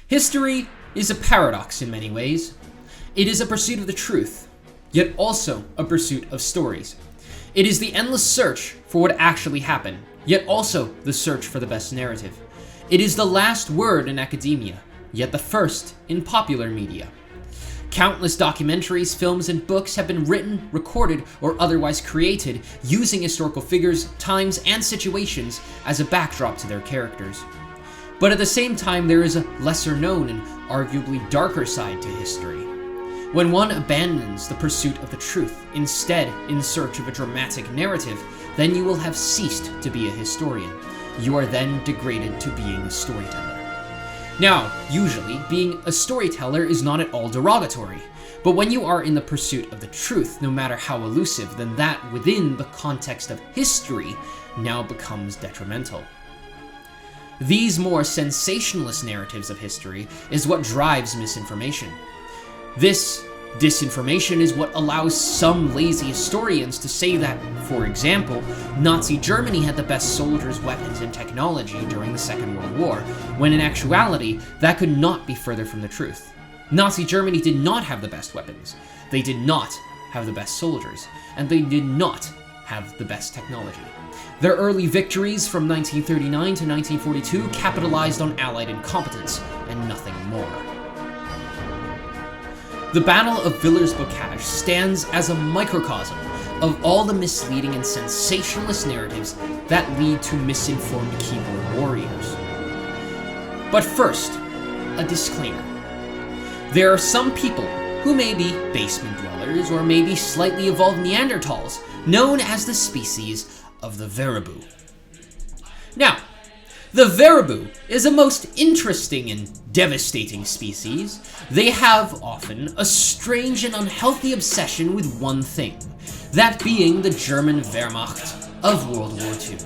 History is a paradox in many ways. It is a pursuit of the truth, yet also a pursuit of stories. It is the endless search for what actually happened, yet also the search for the best narrative. It is the last word in academia, yet the first in popular media. Countless documentaries, films, and books have been written, recorded, or otherwise created using historical figures, times, and situations as a backdrop to their characters. But at the same time, there is a lesser known and arguably darker side to history. When one abandons the pursuit of the truth, instead in search of a dramatic narrative, then you will have ceased to be a historian. You are then degraded to being a storyteller. Now, usually, being a storyteller is not at all derogatory, but when you are in the pursuit of the truth, no matter how elusive, then that within the context of history now becomes detrimental. These more sensationalist narratives of history is what drives misinformation. This disinformation is what allows some lazy historians to say that, for example, Nazi Germany had the best soldiers, weapons, and technology during the Second World War, when in actuality, that could not be further from the truth. Nazi Germany did not have the best weapons, they did not have the best soldiers, and they did not have the best technology. Their early victories from 1939 to 1942 capitalized on Allied incompetence, and nothing more. The Battle of Villers-Bocage stands as a microcosm of all the misleading and sensationalist narratives that lead to misinformed keyboard warriors. But first, a disclaimer. There are some people who may be basement dwellers or maybe slightly evolved Neanderthals, known as the species of the Veribou. Now, the Veribou is a most interesting and devastating species. They have often a strange and unhealthy obsession with one thing, that being the German Wehrmacht of World War II.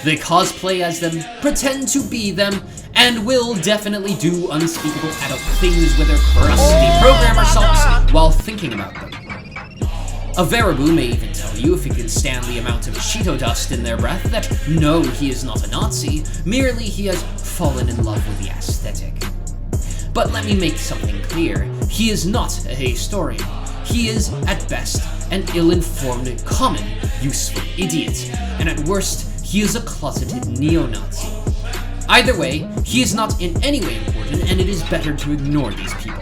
They cosplay as them, pretend to be them, and will definitely do unspeakable adult things with their crusty programmer socks while thinking about them. A Veribou may even tell you, if he can stand the amount of Cheeto dust in their breath, that no, he is not a Nazi, merely he has fallen in love with the aesthetic. But let me make something clear, he is not a historian. He is, at best, an ill-informed, common, useful idiot, and at worst, he is a closeted neo-Nazi. Either way, he is not in any way important, and it is better to ignore these people.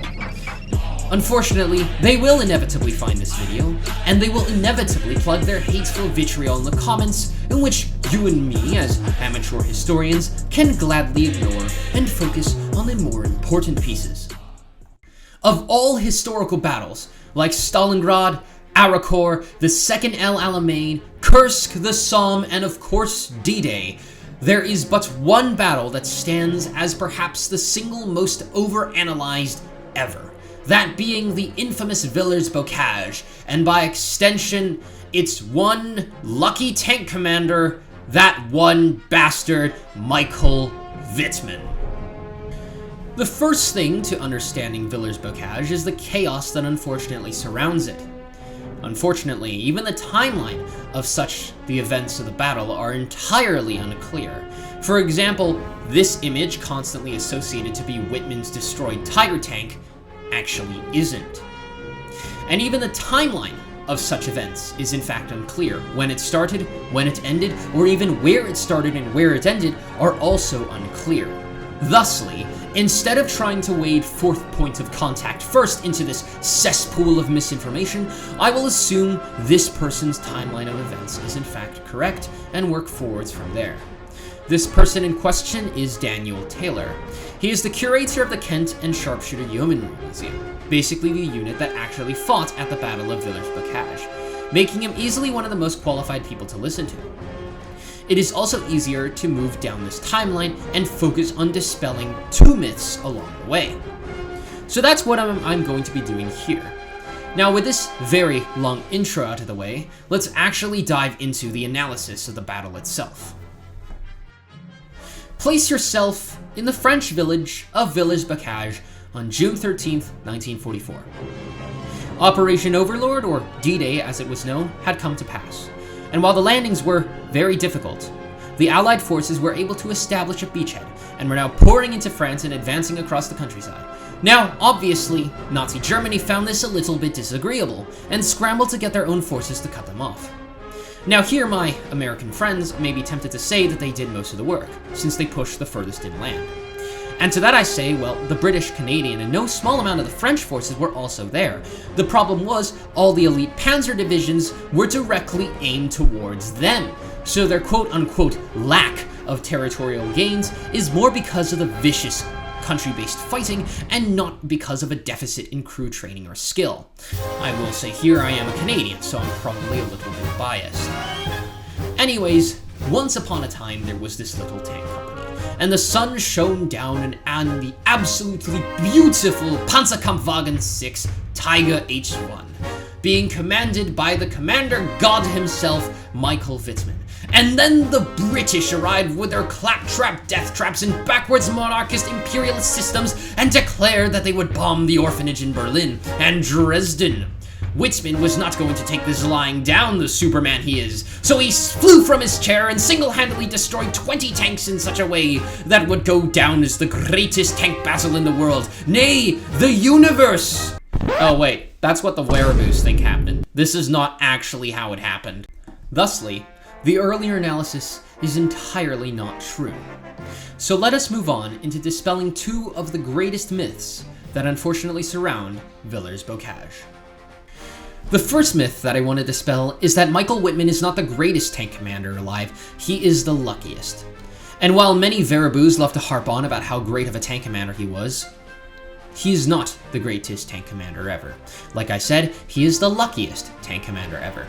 Unfortunately, they will inevitably find this video, and they will inevitably plug their hateful vitriol in the comments, in which you and me, as amateur historians, can gladly ignore and focus on the more important pieces. Of all historical battles, like Stalingrad, Arracourt, the Second El Alamein, Kursk, the Somme, and of course D-Day, there is but one battle that stands as perhaps the single most overanalyzed ever. That being the infamous Villers-Bocage, and by extension, its one lucky tank commander, that one bastard, Michael Wittman. The first thing to understanding Villers-Bocage is the chaos that unfortunately surrounds it. Unfortunately, even the timeline of the events of the battle are entirely unclear. For example, this image, constantly associated to be Wittman's destroyed Tiger tank, actually isn't. And even the timeline of such events is in fact unclear. When it started, when it ended, or even where it started and where it ended are also unclear. Thusly, instead of trying to wade fourth point of contact first into this cesspool of misinformation, I will assume this person's timeline of events is in fact correct and work forwards from there. This person in question is Daniel Taylor. He is the curator of the Kent and Sharpshooter Yeomanry Museum, basically the unit that actually fought at the Battle of Villers-Bocage, making him easily one of the most qualified people to listen to. It is also easier to move down this timeline and focus on dispelling two myths along the way. So that's what I'm going to be doing here. Now, with this very long intro out of the way, let's actually dive into the analysis of the battle itself. Place yourself in the French village of Villers-Bocage on June 13th, 1944. Operation Overlord, or D-Day as it was known, had come to pass. And while the landings were very difficult, the Allied forces were able to establish a beachhead and were now pouring into France and advancing across the countryside. Now, obviously, Nazi Germany found this a little bit disagreeable, and scrambled to get their own forces to cut them off. Now here my American friends may be tempted to say that they did most of the work, since they pushed the furthest inland. And to that I say, well, the British, Canadian, and no small amount of the French forces were also there. The problem was, all the elite panzer divisions were directly aimed towards them, so their quote-unquote lack of territorial gains is more because of the vicious country-based fighting, and not because of a deficit in crew training or skill. I will say here I am a Canadian, so I'm probably a little bit biased. Anyways, once upon a time there was this little tank company, and the sun shone down on the absolutely beautiful Panzerkampfwagen 6 Tiger H1, being commanded by the commander god himself, Michael Wittman. And then the British arrived with their claptrap death traps and backwards monarchist imperialist systems and declared that they would bomb the orphanage in Berlin and Dresden. Wittman was not going to take this lying down, the Superman he is, so he flew from his chair and single-handedly destroyed 20 tanks in such a way that would go down as the greatest tank battle in the world, nay, the universe! Oh wait, that's what the Wereboos think happened. This is not actually how it happened. Thusly, the earlier analysis is entirely not true. So let us move on into dispelling two of the greatest myths that unfortunately surround Villers-Bocage. The first myth that I want to dispel is that Michael Wittman is not the greatest tank commander alive, he is the luckiest. And while many Wereboos love to harp on about how great of a tank commander he was, he is not the greatest tank commander ever. Like I said, he is the luckiest tank commander ever.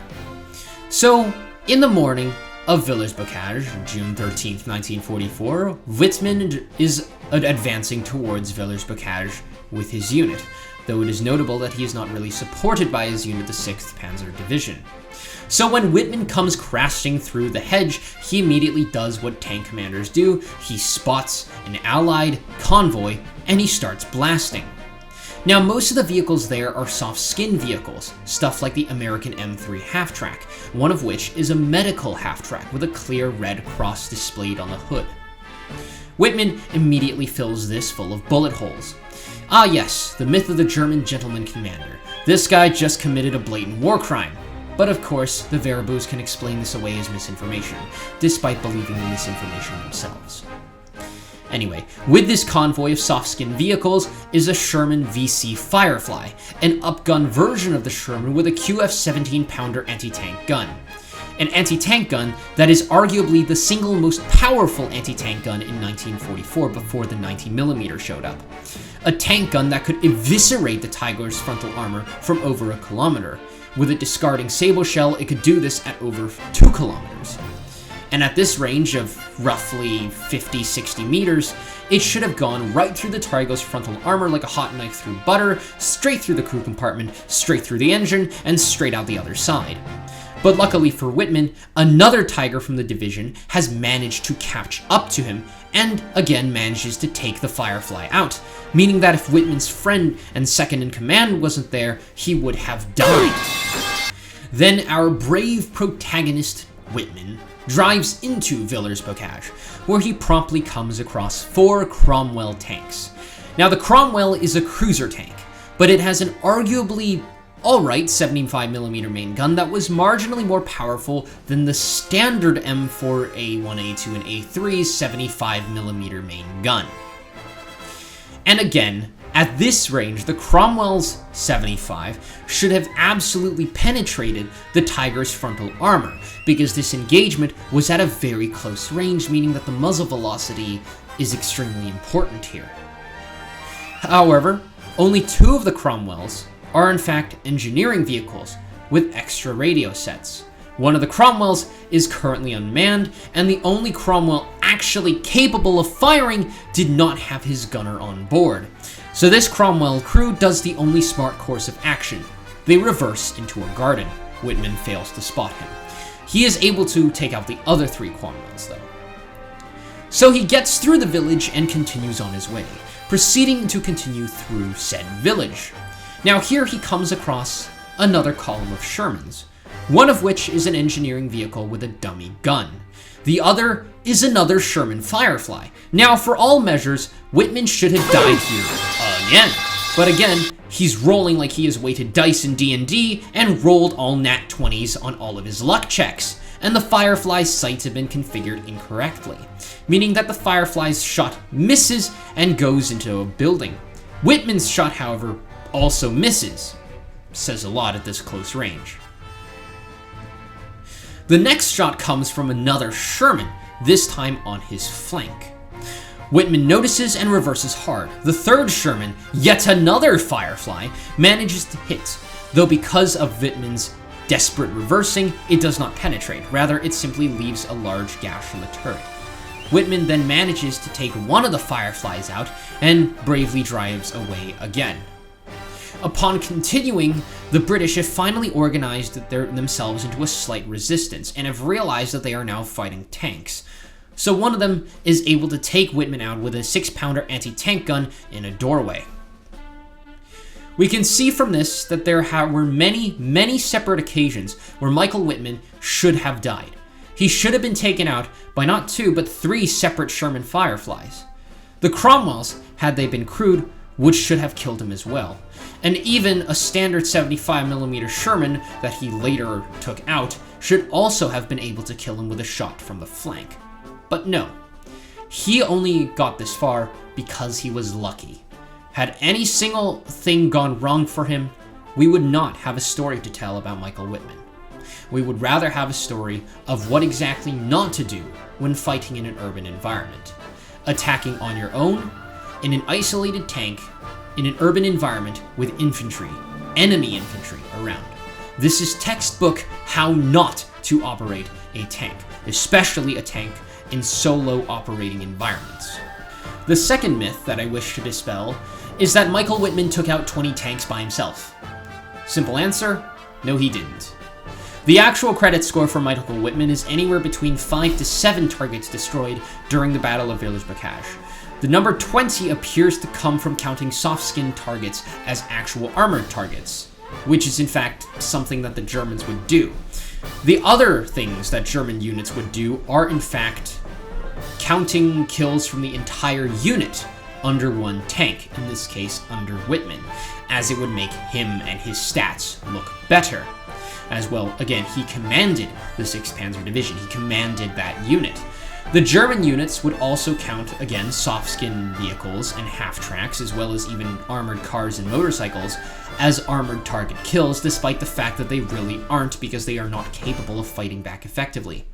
So, in the morning of Villers-Bocage, June 13th, 1944, Wittman is advancing towards Villers-Bocage with his unit, though it is notable that he is not really supported by his unit, the 6th Panzer Division. So when Wittman comes crashing through the hedge, he immediately does what tank commanders do. He spots an Allied convoy, and he starts blasting. Now, most of the vehicles there are soft-skin vehicles, stuff like the American M3 half-track, one of which is a medical half-track with a clear red cross displayed on the hood. Wittman immediately fills this full of bullet holes. Ah yes, the myth of the German gentleman commander. This guy just committed a blatant war crime. But of course, the Wereboos can explain this away as misinformation, despite believing the misinformation themselves. Anyway, with this convoy of soft-skin vehicles is a Sherman VC Firefly, an upgun version of the Sherman with a QF 17-pounder anti-tank gun. An anti-tank gun that is arguably the single most powerful anti-tank gun in 1944 before the 90mm showed up. A tank gun that could eviscerate the Tiger's frontal armor from over a kilometer. With a discarding sable shell, it could do this at over 2 kilometers. And at this range of roughly 50-60 meters, it should have gone right through the Tiger's frontal armor like a hot knife through butter, straight through the crew compartment, straight through the engine, and straight out the other side. But luckily for Wittman, another Tiger from the division has managed to catch up to him, and again manages to take the Firefly out, meaning that if Wittman's friend and second-in-command wasn't there, he would have died. Then our brave protagonist, Wittman, drives into Villers-Bocage, where he promptly comes across 4 Cromwell tanks. Now, the Cromwell is a cruiser tank, but it has an arguably alright 75mm main gun that was marginally more powerful than the standard M4, A1, A2, and A3 75mm main gun. And again, at this range, the Cromwell's 75 should have absolutely penetrated the Tiger's frontal armor, because this engagement was at a very close range, meaning that the muzzle velocity is extremely important here. However, only 2 of the Cromwells are in fact engineering vehicles with extra radio sets. One of the Cromwells is currently unmanned, and the only Cromwell actually capable of firing did not have his gunner on board. So this Cromwell crew does the only smart course of action. They reverse into a garden. Wittman fails to spot him. He is able to take out the other 3 Cromwells though. So he gets through the village and continues on his way, proceeding to continue through said village. Now here he comes across another column of Shermans, one of which is an engineering vehicle with a dummy gun. The other is another Sherman Firefly. Now, for all measures, Wittman should have died here again. But again, he's rolling like he has weighted dice in D&D and rolled all nat 20s on all of his luck checks, and the Firefly's sights have been configured incorrectly, meaning that the Firefly's shot misses and goes into a building. Wittman's shot, however, also misses. Says a lot at this close range. The next shot comes from another Sherman, this time on his flank. Wittman notices and reverses hard. The third Sherman, yet another Firefly, manages to hit, though because of Wittman's desperate reversing, it does not penetrate. Rather, it simply leaves a large gash in the turret. Wittman then manages to take one of the Fireflies out and bravely drives away again. Upon continuing, the British have finally organized themselves into a slight resistance and have realized that they are now fighting tanks. So one of them is able to take Wittman out with a 6-pounder anti-tank gun in a doorway. We can see from this that there were many separate occasions where Michael Wittman should have died. He should have been taken out by not 2 but 3 separate Sherman Fireflies. The Cromwells, had they been crewed, should have killed him as well. And even a standard 75mm Sherman that he later took out should also have been able to kill him with a shot from the flank. But no, he only got this far because he was lucky. Had any single thing gone wrong for him, we would not have a story to tell about Michael Wittman. We would rather have a story of what exactly not to do when fighting in an urban environment. Attacking on your own, in an isolated tank, in an urban environment with infantry, enemy infantry around. This is textbook how not to operate a tank, especially a tank in solo operating environments. The second myth that I wish to dispel is that Michael Wittman took out 20 tanks by himself. Simple answer, no he didn't. The actual credit score for Michael Wittman is anywhere between 5 to 7 targets destroyed during the Battle of Villers Bocage. The number 20 appears to come from counting soft-skin targets as actual armored targets, which is in fact something that the Germans would do. The other things that German units would do are in fact counting kills from the entire unit under one tank, in this case under Wittman, as it would make him and his stats look better. As well, again, he commanded the 6th Panzer Division, he commanded that unit. The German units would also count, again, soft-skin vehicles and half-tracks, as well as even armored cars and motorcycles, as armored target kills, despite the fact that they really aren't because they are not capable of fighting back effectively.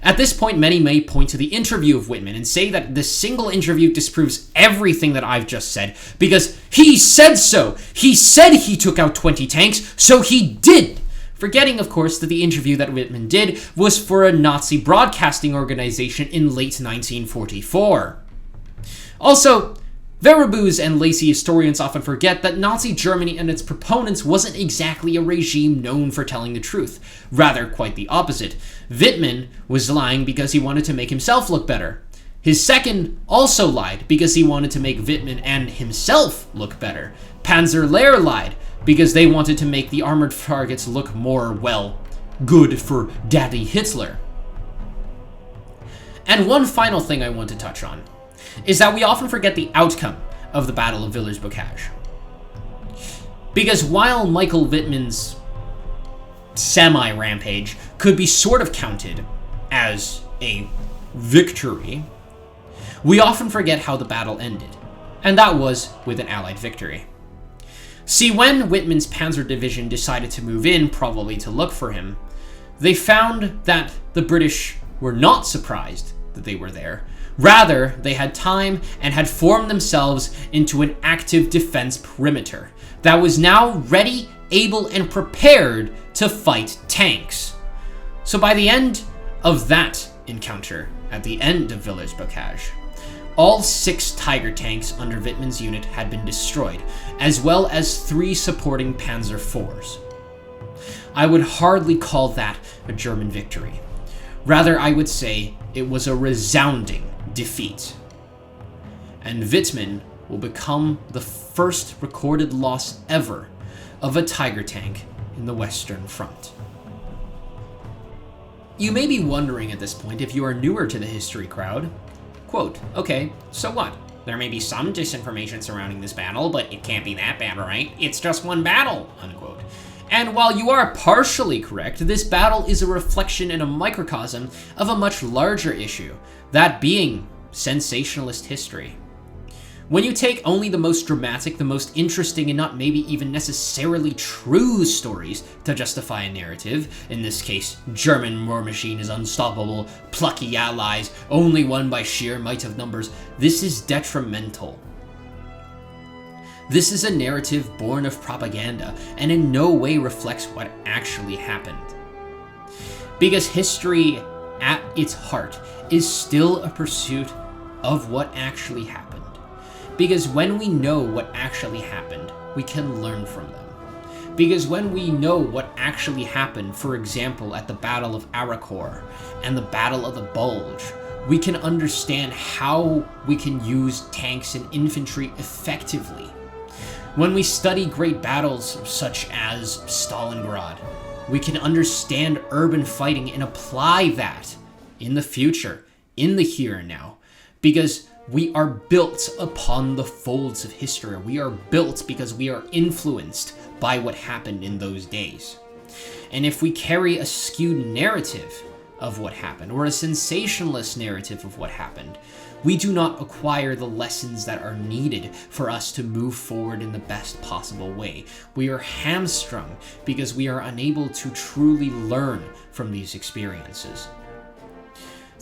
At this point, many may point to the interview of Wittman and say that this single interview disproves everything that I've just said, because he said so! He said he took out 20 tanks, so he did! Forgetting, of course, that the interview that Wittman did was for a Nazi broadcasting organization in late 1944. Also, Verboos and Lacey historians often forget that Nazi Germany and its proponents wasn't exactly a regime known for telling the truth. Rather, quite the opposite. Wittman was lying because he wanted to make himself look better. His second also lied because he wanted to make Wittman and himself look better. Panzer Lehr lied because they wanted to make the armored targets look more, well, good for Daddy Hitler. And one final thing I want to touch on is that we often forget the outcome of the Battle of Villers Bocage. Because while Michael Wittman's semi-rampage could be sort of counted as a victory, we often forget how the battle ended, and that was with an Allied victory. See, when Wittman's Panzer Division decided to move in, probably to look for him, they found that the British were not surprised that they were there. Rather, they had time and had formed themselves into an active defense perimeter that was now ready, able, and prepared to fight tanks. So by the end of that encounter, at the end of Villers Bocage, all 6 Tiger tanks under Wittman's unit had been destroyed, as well as 3 supporting Panzer IVs. I would hardly call that a German victory. Rather, I would say it was a resounding defeat. And Wittman will become the first recorded loss ever of a Tiger tank in the Western Front. You may be wondering at this point if you are newer to the history crowd. Quote, okay, so what? There may be some disinformation surrounding this battle, but it can't be that bad, right? It's just one battle, unquote. And while you are partially correct, this battle is a reflection and a microcosm of a much larger issue, that being sensationalist history. When you take only the most dramatic, the most interesting, and not maybe even necessarily true stories to justify a narrative, in this case, German war machine is unstoppable, plucky allies, only won by sheer might of numbers, this is detrimental. This is a narrative born of propaganda, and in no way reflects what actually happened. Because history, at its heart, is still a pursuit of what actually happened. Because when we know what actually happened, we can learn from them. Because when we know what actually happened, for example, at the Battle of Arrakor and the Battle of the Bulge, we can understand how we can use tanks and infantry effectively. When we study great battles such as Stalingrad, we can understand urban fighting and apply that in the future, in the here and now, because we are built upon the folds of history. We are built because we are influenced by what happened in those days. And if we carry a skewed narrative of what happened, or a sensationalist narrative of what happened, we do not acquire the lessons that are needed for us to move forward in the best possible way. We are hamstrung because we are unable to truly learn from these experiences.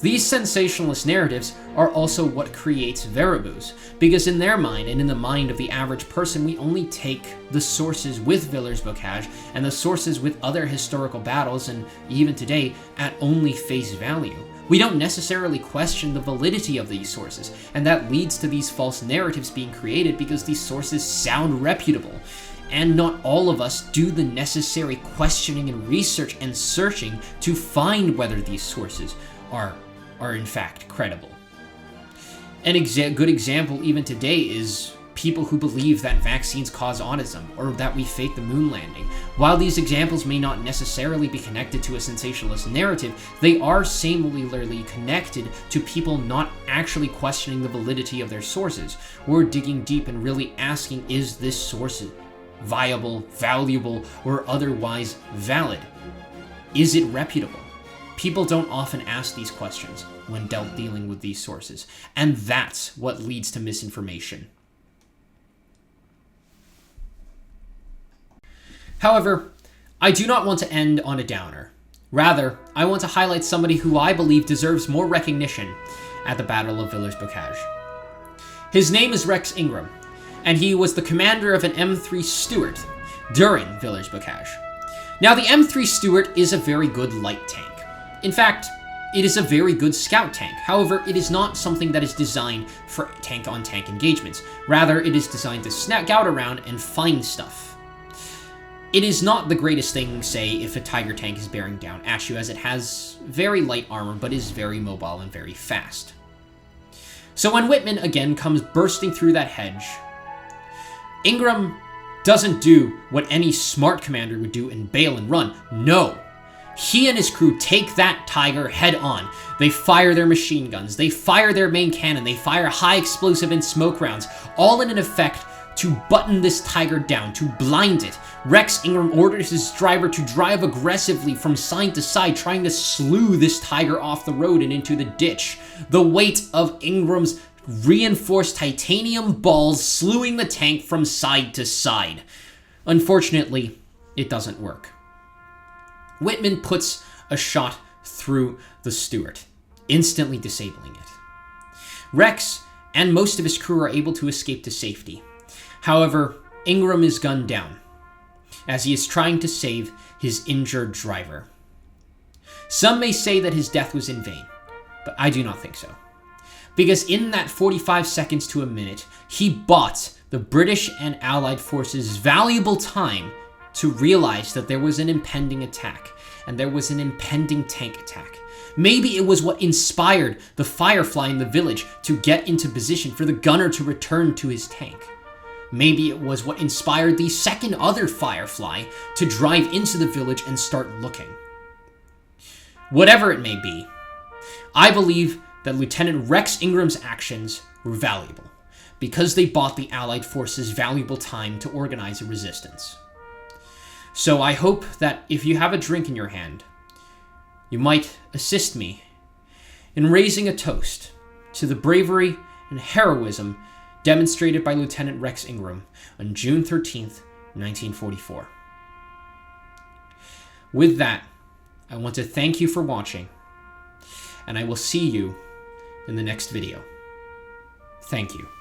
These sensationalist narratives are also what creates Veribus, because in their mind, and in the mind of the average person, we only take the sources with Villers Bocage and the sources with other historical battles, and even today, at only face value. We don't necessarily question the validity of these sources, and that leads to these false narratives being created because these sources sound reputable. And not all of us do the necessary questioning and research and searching to find whether these sources are in fact credible. An good example even today is people who believe that vaccines cause autism or that we faked the moon landing. While these examples may not necessarily be connected to a sensationalist narrative, they are similarly connected to people not actually questioning the validity of their sources, or digging deep and really asking, is this source viable, valuable, or otherwise valid? Is it reputable? People don't often ask these questions when dealing with these sources, and that's what leads to misinformation. However, I do not want to end on a downer. Rather, I want to highlight somebody who I believe deserves more recognition at the Battle of Villers Bocage. His name is Rex Ingram, and he was the commander of an M3 Stuart during Villers Bocage. Now, the M3 Stuart is a very good light tank. In fact, it is a very good scout tank. However, it is not something that is designed for tank-on-tank engagements. Rather, it is designed to scout around and find stuff. It is not the greatest thing, say, if a Tiger tank is bearing down at you, as it has very light armor, but is very mobile and very fast. So when Wittman again comes bursting through that hedge, Ingram doesn't do what any smart commander would do and bail and run. No. He and his crew take that Tiger head on. They fire their machine guns, they fire their main cannon, they fire high explosive and smoke rounds, all in an effect to button this Tiger down, to blind it. Rex Ingram orders his driver to drive aggressively from side to side, trying to slew this Tiger off the road and into the ditch. The weight of Ingram's reinforced titanium balls slewing the tank from side to side. Unfortunately, it doesn't work. Wittman puts a shot through the Stuart, instantly disabling it. Rex and most of his crew are able to escape to safety. However, Ingram is gunned down as he is trying to save his injured driver. Some may say that his death was in vain, but I do not think so. Because in that 45 seconds to a minute, he bought the British and Allied forces valuable time to realize that there was an impending attack, and there was an impending tank attack. Maybe it was what inspired the Firefly in the village to get into position for the gunner to return to his tank. Maybe it was what inspired the second other Firefly to drive into the village and start looking. Whatever it may be, I believe that Lieutenant Rex Ingram's actions were valuable because they bought the Allied forces valuable time to organize a resistance. So I hope that if you have a drink in your hand, you might assist me in raising a toast to the bravery and heroism demonstrated by Lieutenant Rex Ingram on June 13th, 1944. With that, I want to thank you for watching, and I will see you in the next video. Thank you.